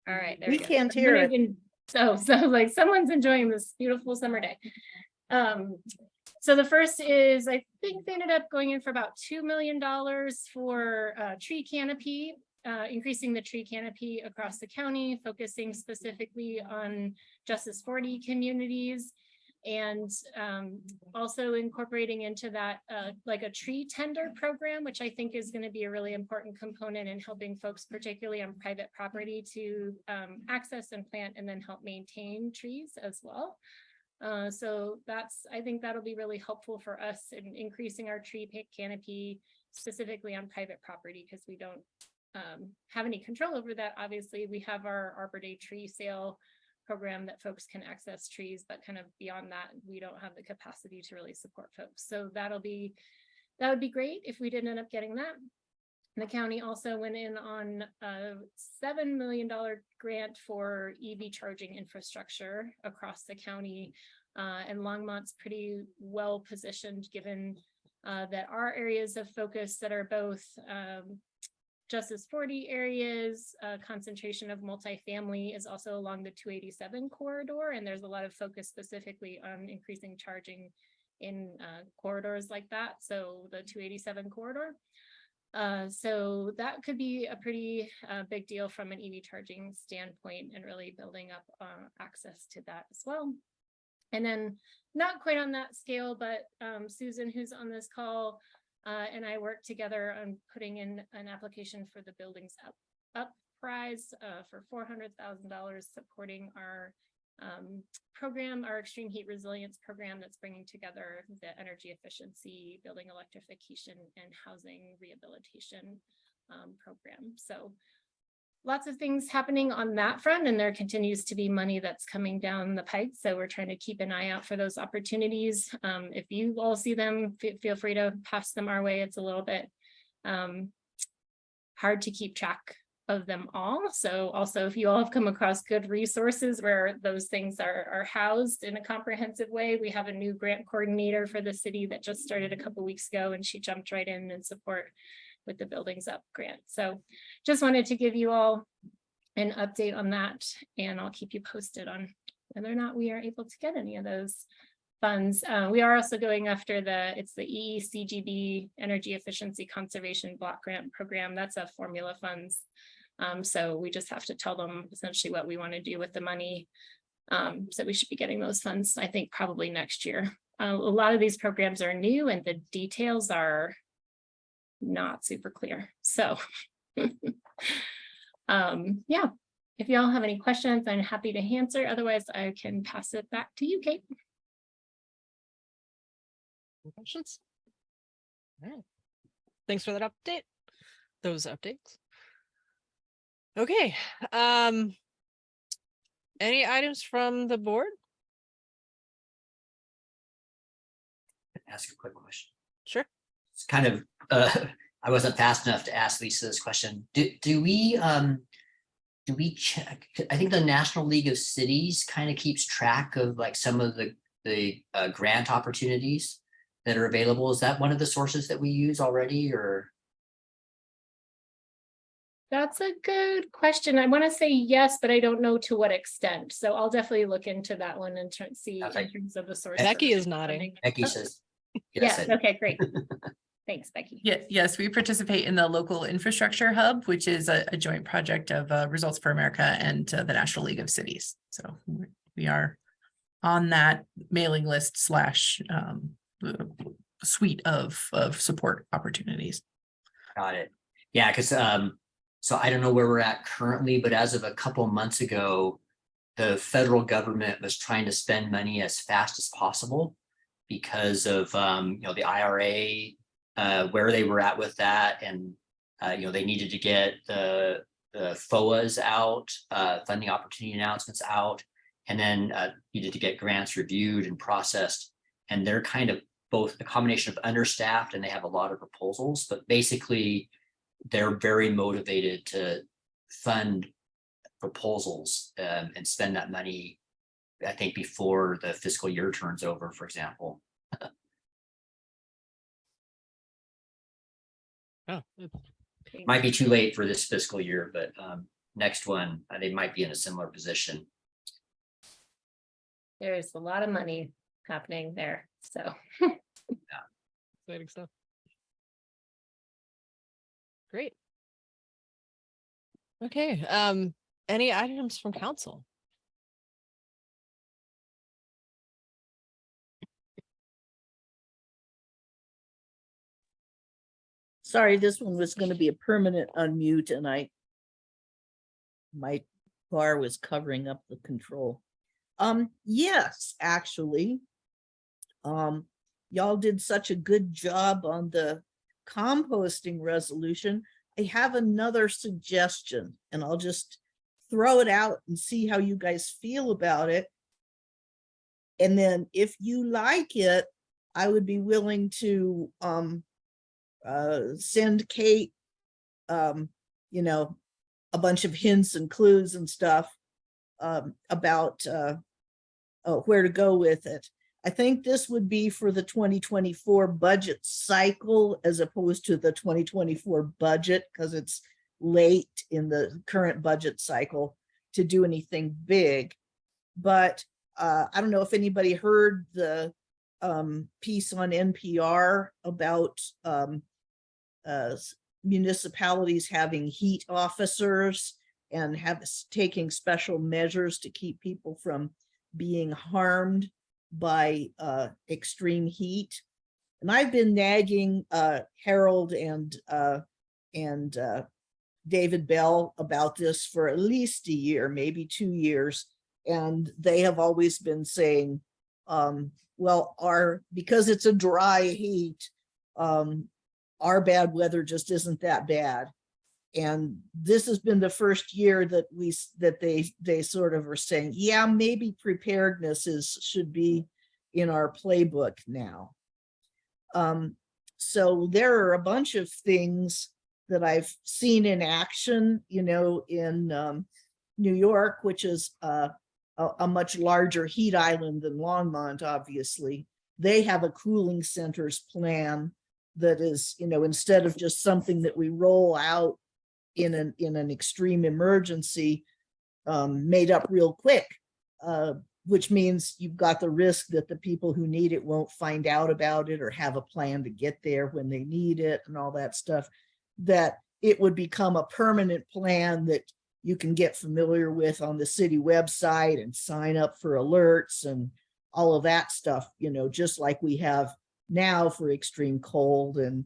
All right, there We go. can't hear it. So like someone's enjoying this beautiful summer day. So the first is, I think they ended up going in for about $2 million for tree canopy, increasing the tree canopy across the county, focusing specifically on Justice 40 communities, and also incorporating into that like a tree tender program, which I think is going to be a really important component in helping folks, particularly on private property, to access and plant and then help maintain trees as well. So I think that'll be really helpful for us in increasing our tree canopy, specifically on private property, because we don't have any control over that. Obviously, we have our Arbor Day tree sale program that folks can access trees, but kind of beyond that, we don't have the capacity to really support folks. So that would be great if we did end up getting that. The county also went in on a $7 million grant for EV charging infrastructure across the county. And Longmont's pretty well positioned given that our areas of focus that are both Justice 40 areas, concentration of multifamily is also along the 287 corridor. And there's a lot of focus specifically on increasing charging in corridors like that. So the 287 corridor. So that could be a pretty big deal from an EV charging standpoint and really building up access to that as well. And then not quite on that scale, but Susan, who's on this call, and I worked together on putting in an application for the Buildings Up prize for $400,000, supporting our program, our extreme heat resilience program that's bringing together the energy efficiency, building electrification, and housing rehabilitation program. So lots of things happening on that front, and there continues to be money that's coming down the pike. So we're trying to keep an eye out for those opportunities. If you all see them, feel free to pass them our way. It's a little bit hard to keep track of them all. So also, if you all have come across good resources where those things are housed in a comprehensive way, we have a new grant coordinator for the city that just started a couple weeks ago, and she jumped right in and support with the Buildings Up grant. So just wanted to give you all an update on that, and I'll keep you posted on whether or not we are able to get any of those funds. We are also going after it's the ECGB Energy Efficiency Conservation Block Grant Program. That's a formula funds. So we just have to tell them essentially what we want to do with the money. So we should be getting those funds, I think, probably next year. A lot of these programs are new and the details are not super clear. So yeah, if y'all have any questions, I'm happy to answer. Otherwise, I can pass it back to you, Kate. Any questions? All right. Thanks for that update. Those updates. Okay. Any items from the board? Ask a quick question. Sure. It's kind of, I wasn't fast enough to ask Lisa this question. Do we check? I think the National League of Cities kind of keeps track of like some of the grant opportunities that are available. Is that one of the sources that we use already, or? That's a good question. I want to say yes, but I don't know to what extent. So I'll definitely look into that one and see in Okay. terms of the source. Becky of is nodding. funding. Becky Oh, says. yes. I- Okay, great. Thanks, Becky. Yes, we participate in the local infrastructure hub, which is a joint project of Results for America and the National League of Cities. So we are on that mailing list / suite of support opportunities. Got it. Yeah, because so I don't know where we're at currently, but as of a couple months ago, the federal government was trying to spend money as fast as possible because of the IRA, where they were at with that, and they needed to get the FOAs out, funding opportunity announcements out, and then needed to get grants reviewed and processed. And they're kind of both a combination of understaffed and they have a lot of proposals, but basically they're very motivated to fund proposals and spend that money, I think, before the fiscal year turns over, for example. Oh, Might be too late for this fiscal year, but next one, they might be in a similar position. There's a lot of money happening there. So exciting stuff. Great. Okay. Any items from council? Sorry, this one was going to be a permanent unmute and my bar was covering up the control. Yes, actually. Y'all did such a good job on the composting resolution. I have another suggestion and I'll just throw it out and see how you guys feel about it. And then if you like it, I would be willing to send Kate, a bunch of hints and clues and stuff about where to go with it. I think this would be for the 2024 budget cycle as opposed to the 2024 budget because it's late in the current budget cycle to do anything big. But I don't know if anybody heard the piece on NPR about municipalities having heat officers and taking special measures to keep people from being harmed by extreme heat. And I've been nagging Harold and David Bell about this for at least a year, maybe 2 years. And they have always been saying, well, because it's a dry heat, our bad weather just isn't that bad. And this has been the first year that they sort of are saying, yeah, maybe preparedness should be in our playbook now. So there are a bunch of things that I've seen in action, in New York, which is a much larger heat island than Longmont, obviously. They have a cooling centers plan that is, instead of just something that we roll out in an extreme emergency, made up real quick, which means you've got the risk that the people who need it won't find out about it or have a plan to get there when they need it and all that stuff, that it would become a permanent plan that you can get familiar with on the city website and sign up for alerts and all of that stuff, just like we have now for extreme cold and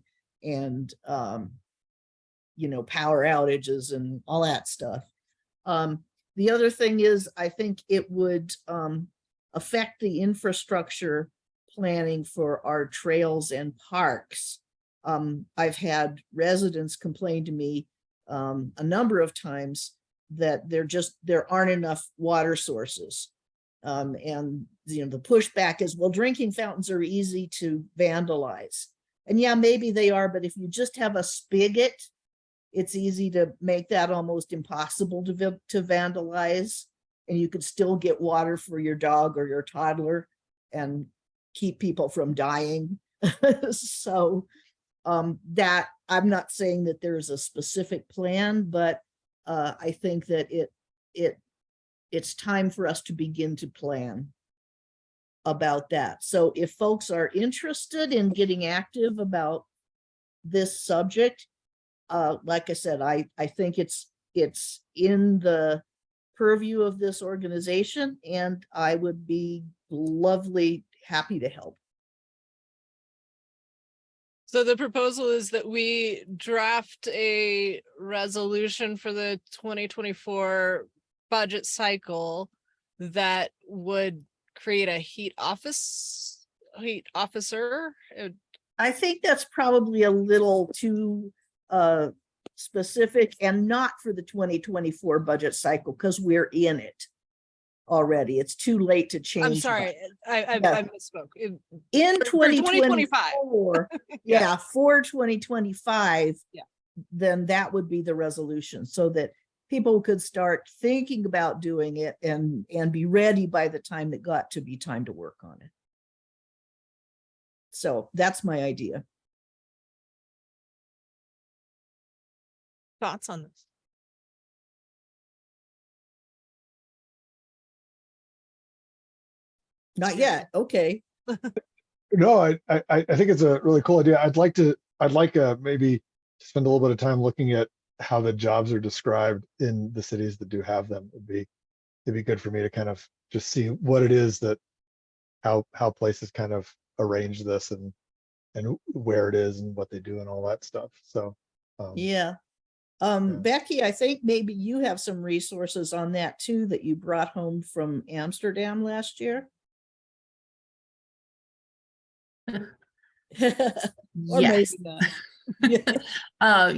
power outages and all that stuff. The other thing is, I think it would affect the infrastructure planning for our trails and parks. I've had residents complain to me a number of times that there aren't enough water sources. And the pushback is, well, drinking fountains are easy to vandalize. And yeah, maybe they are, but if you just have a spigot, it's easy to make that almost impossible to vandalize, and you could still get water for your dog or your toddler and keep people from dying. So that I'm not saying that there's a specific plan, but I think that it's time for us to begin to plan about that. So if folks are interested in getting active about this subject, like I said, I think it's in the purview of this organization, and I would be happy to help. So the proposal is that we draft a resolution for the 2024 budget cycle that would create a heat officer. I think that's probably a little too specific, and not for the 2024 budget cycle, because we're in it already. It's too late to change. I'm sorry, I misspoke. In 2025. For 2025, yeah, then that would be the resolution, so that people could start thinking about doing it and be ready by the time it got to be time to work on it. So that's my idea. Thoughts on this? Not yet. Okay. No, I think it's a really cool idea. I'd like maybe spend a little bit of time looking at how the jobs are described in the cities that do have them. It'd be good for me to kind of just see what it is that how places kind of arrange this and where it is and what they do and all that stuff. So yeah. Becky, I think maybe you have some resources on that too that you brought home from Amsterdam last year. Or Yes. maybe not.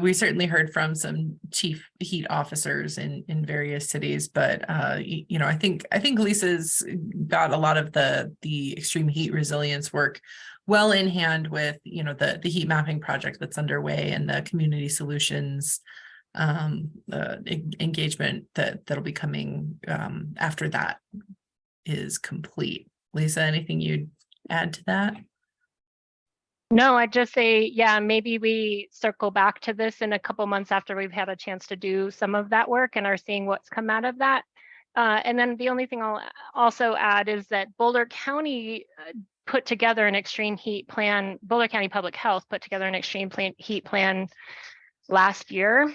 We certainly heard from some chief heat officers in various cities, but I think Lisa's got a lot of the extreme heat resilience work well in hand with the heat mapping project that's underway and the community solutions engagement that'll be coming after that is complete. Lisa, anything you'd add to that? No, I'd just say, yeah, maybe we circle back to this in a couple months after we've had a chance to do some of that work and are seeing what's come out of that. And then the only thing I'll also add is that Boulder County put together an extreme heat plan. Boulder County Public Health put together an extreme heat plan last year.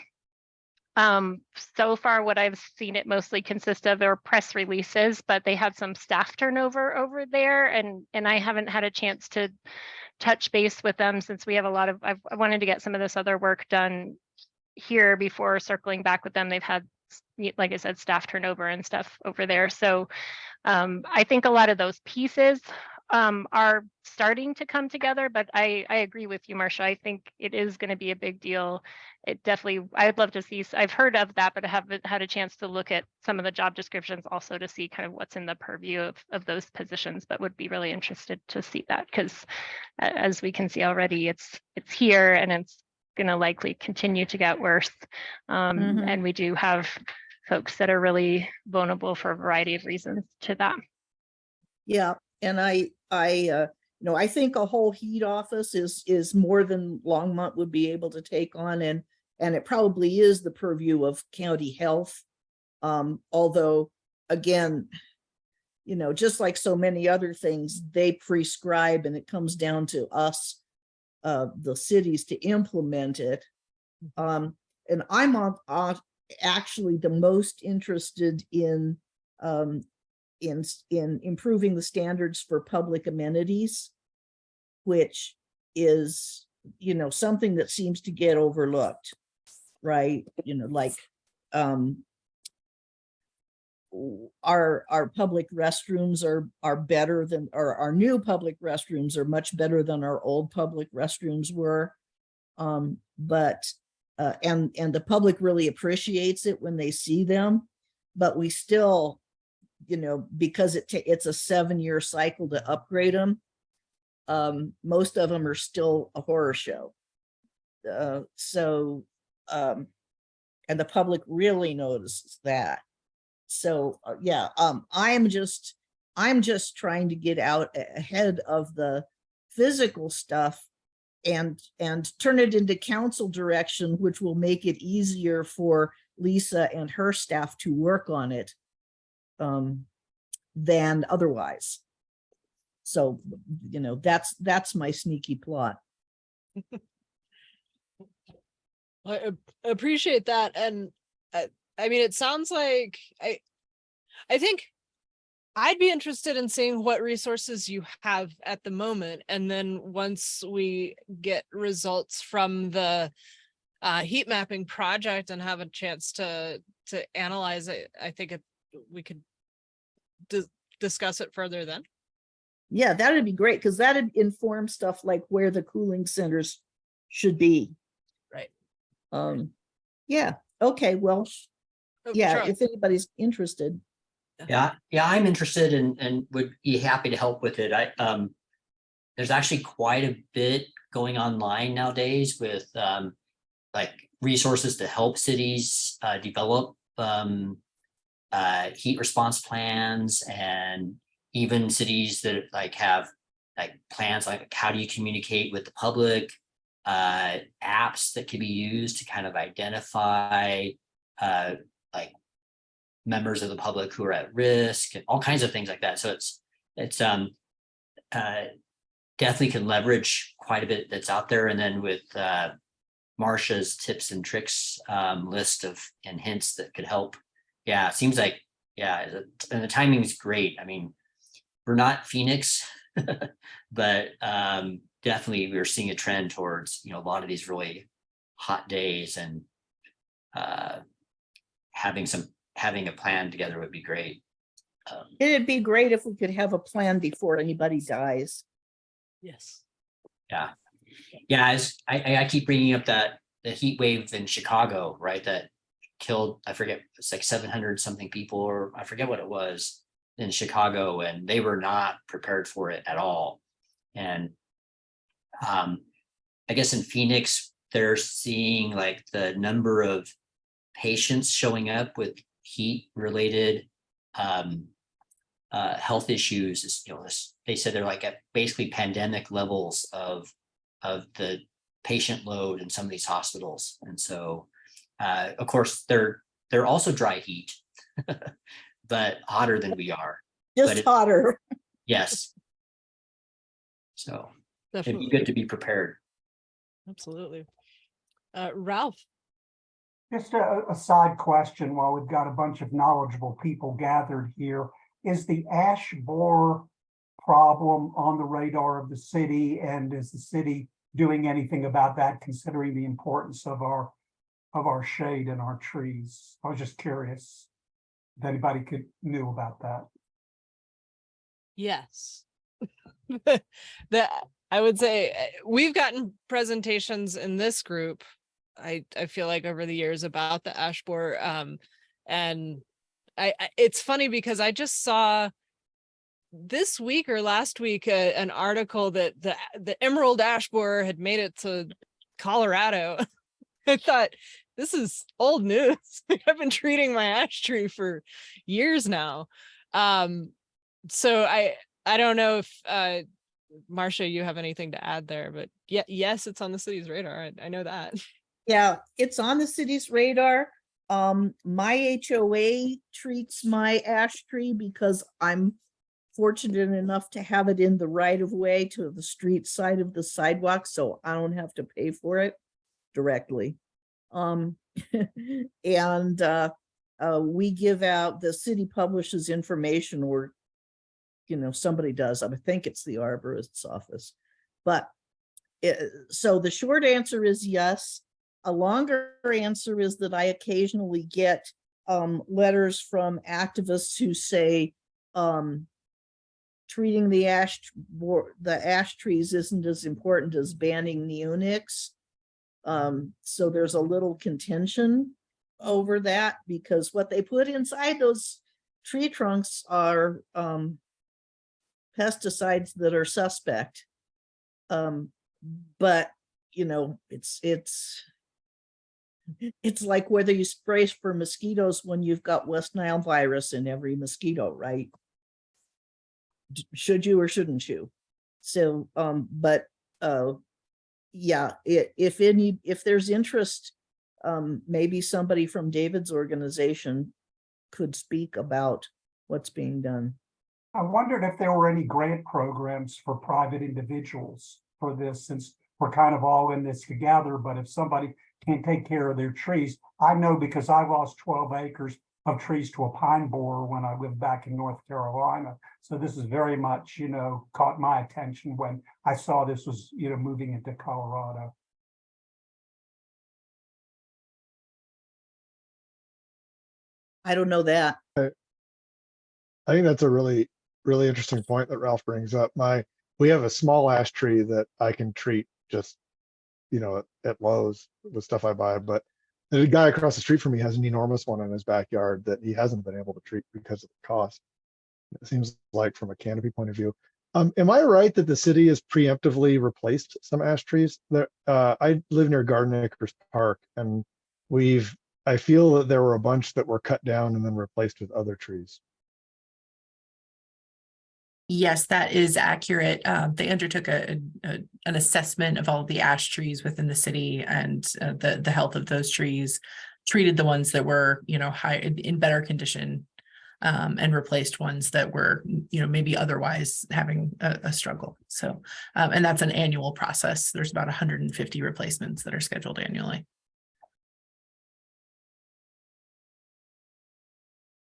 So far, what I've seen it mostly consist of are press releases, but they had some staff turnover over there, and I haven't had a chance to touch base with them since we have a lot of, I wanted to get some of this other work done here before circling back with them. They've had, like I said, staff turnover and stuff over there. So I think a lot of those pieces are starting to come together, but I agree with you, Marcia. I think it is going to be a big deal. It definitely, I'd love to see, I've heard of that, but I haven't had a chance to look at some of the job descriptions also to see kind of what's in the purview of those positions, but would be really interested to see that because as we can see already, it's here and it's going to likely continue to get worse. And we do have folks that are really vulnerable for a variety of reasons to that. Yeah, and I think a whole heat office is more than Longmont would be able to take on, and it probably is the purview of county health. Although, again, just like so many other things, they prescribe, and it comes down to us, the cities, to implement it. And I'm actually the most interested in improving the standards for public amenities, which is, something that seems to get overlooked, right? Like our public restrooms are better than, or our new public restrooms are much better than our old public restrooms were. But the public really appreciates it when they see them, but we still, because it's a 7-year cycle to upgrade them. Most of them are still a horror show. And the public really notices that. So yeah, I'm just trying to get out ahead of the physical stuff and turn it into council direction, which will make it easier for Lisa and her staff to work on it than otherwise. So, that's my sneaky plot. I appreciate that. And I mean, it sounds like I think I'd be interested in seeing what resources you have at the moment. And then once we get results from the heat mapping project and have a chance to analyze it, I think we could discuss it further then. Yeah, that'd be great, because that'd inform stuff like where the cooling centers should be. Right. Yeah, okay, well, Oh, yeah, Charlie. if anybody's interested. Yeah, I'm interested and would be happy to help with it. There's actually quite a bit going online nowadays with like resources to help cities develop heat response plans, and even cities that have plans like how do you communicate with the public, apps that can be used to kind of identify like members of the public who are at risk and all kinds of things like that. So it's definitely can leverage quite a bit that's out there. And then with Marcia's tips and tricks list and hints that could help. Yeah, it seems like, and the timing is great. I mean, we're not Phoenix, but definitely we're seeing a trend towards, a lot of these really hot days, and having a plan together would be great. It'd be great if we could have a plan before anybody dies. Yes. Yeah. I keep bringing up the heat wave in Chicago, right? That killed, I forget, it's like 700 something people, or I forget what it was in Chicago, and they were not prepared for it at all. And I guess in Phoenix, they're seeing like the number of patients showing up with heat related health issues is, they said they're like at basically pandemic levels of the patient load in some of these hospitals. And so of course they're also dry heat, but hotter than we are. Just hotter. Yes. So Definitely. it'd be good to be prepared. Absolutely. Ralph. Just a side question while we've got a bunch of knowledgeable people gathered here. Is the ash borer problem on the radar of the city, and is the city doing anything about that, considering the importance of our shade and our trees? I was just curious if anybody knew about that. Yes. that I would say we've gotten presentations in this group. I feel like over the years about the ash borer. And it's funny because I just saw this week or last week an article that the emerald ash borer had made it to Colorado. I thought, this is old news. I've been treating my ash tree for years now. So I don't know if Marcia, you have anything to add there, but yeah, yes, it's on the city's radar. I know that. Yeah, it's on the city's radar. My HOA treats my ash tree because I'm fortunate enough to have it in the right of way to the street side of the sidewalk, so I don't have to pay for it directly. And we give out, the city publishes information, or somebody does. I think it's the arborist's office, but so the short answer is yes. A longer answer is that I occasionally get letters from activists who say treating the ash trees isn't as important as banning neonics. So there's a little contention over that, because what they put inside those tree trunks are pesticides that are suspect. But it's like whether you spray for mosquitoes when you've got West Nile virus in every mosquito, right? Should you or shouldn't you? So, yeah, if there's interest, maybe somebody from David's organization could speak about what's being done. I wondered if there were any grant programs for private individuals for this, since we're kind of all in this together. But if somebody can't take care of their trees, I know because I lost 12 acres of trees to a pine borer when I lived back in North Carolina. So this is very much, caught my attention when I saw this was, moving into Colorado. I don't know that. I think that's a really, really interesting point that Ralph brings up. We have a small ash tree that I can treat just, at Lowe's with stuff I buy, but the guy across the street from me has an enormous one in his backyard that he hasn't been able to treat because of the cost. It seems like from a canopy point of view. Am I right that the city has preemptively replaced some ash trees? I live near Garden Acres Park, and I feel that there were a bunch that were cut down and then replaced with other trees. Yes, that is accurate. They undertook an assessment of all of the ash trees within the city and the health of those trees, treated the ones that were, in better condition, and replaced ones that were, maybe otherwise having a struggle. So, and that's an annual process. There's about 150 replacements that are scheduled annually.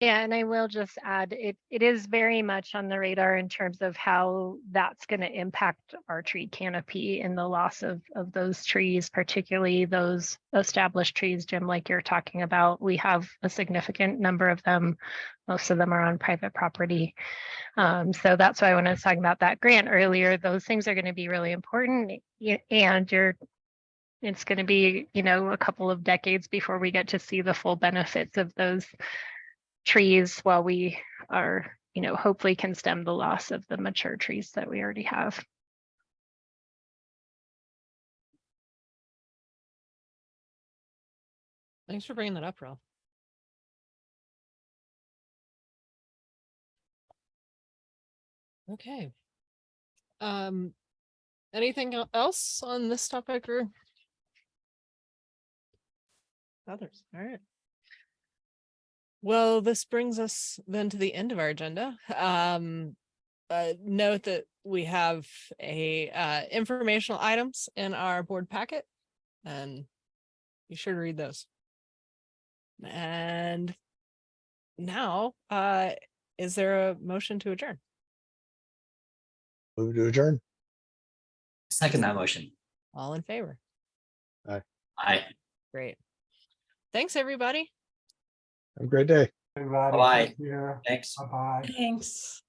Yeah, and I will just add, it is very much on the radar in terms of how that's going to impact our tree canopy and the loss of those trees, particularly those established trees, Jim, like you're talking about. We have a significant number of them. Most of them are on private property. So that's why when I was talking about that grant earlier, those things are going to be really important. And it's going to be, a couple of decades before we get to see the full benefits of those trees, while we are, hopefully can stem the loss of the mature trees that we already have. Thanks for bringing that up, Ralph. Okay. Anything else on this topic or others? All right. Well, this brings us then to the end of our agenda. Note that we have informational items in our board packet, and be sure to read those. And now, is there a motion to adjourn? Move to adjourn. Second that motion. All in favor? Aye. Great. Thanks, everybody. Have a great day. Everybody, Bye-bye. take care. Thanks. Bye-bye. Thanks.